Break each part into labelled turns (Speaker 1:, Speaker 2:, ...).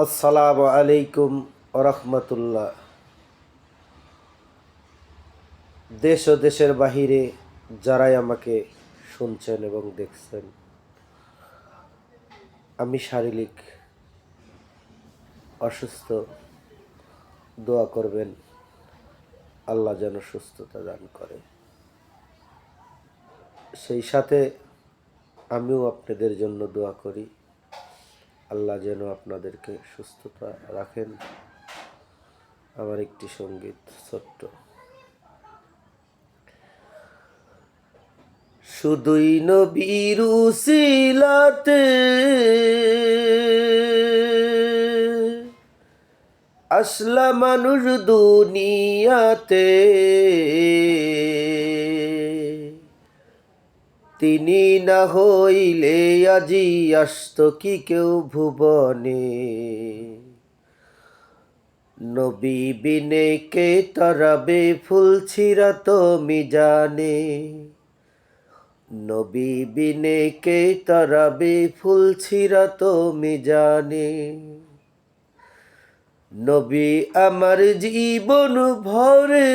Speaker 1: আসসালামু আলাইকুম রহমতুল্লাহ। দেশ ও দেশের বাহিরে যারাই আমাকে শুনছেন এবং দেখছেন, আমি শারীরিক অসুস্থ, দোয়া করবেন আল্লাহ যেন সুস্থতা দান করে। সেই সাথে আমিও আপনাদের জন্য দোয়া করি, আল্লাহ যেন আপনাদেরকে সুস্থতা রাখেন। আমার একটি সঙ্গীত ছোট্ট। শুধুই নবীর উসিলাতে আসলা মানুষ দুনিয়াতে, তিনি না হইলে আজি আসত কি কেউ ভুবনে। নবী বিনে কে তরাবে ফুল ছিঁড়াত মিজানে। নবী বিনে কে তরাবে ফুল ছিঁড়াত মিজানে। নবী আমার জীবন ভরে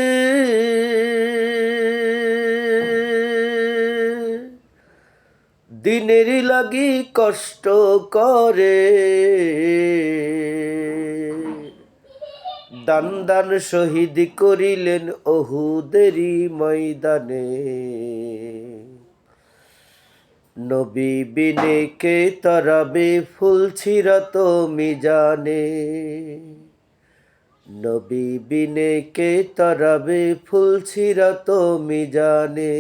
Speaker 1: দিনের লাগি কষ্ট করে। দান দান শহীদ করিলেন ওহুদেরই ময়দানে। নবী বিনে কে তরাবে ফুল ছিঁড়াত মিজানে। নবী বিনে কে তরাবে ফুল ছিঁড়াত মিজানে।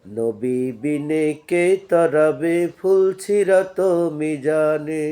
Speaker 1: নবী বিনে কে তরাবে ফুল ছিঁড়াত মিজানে।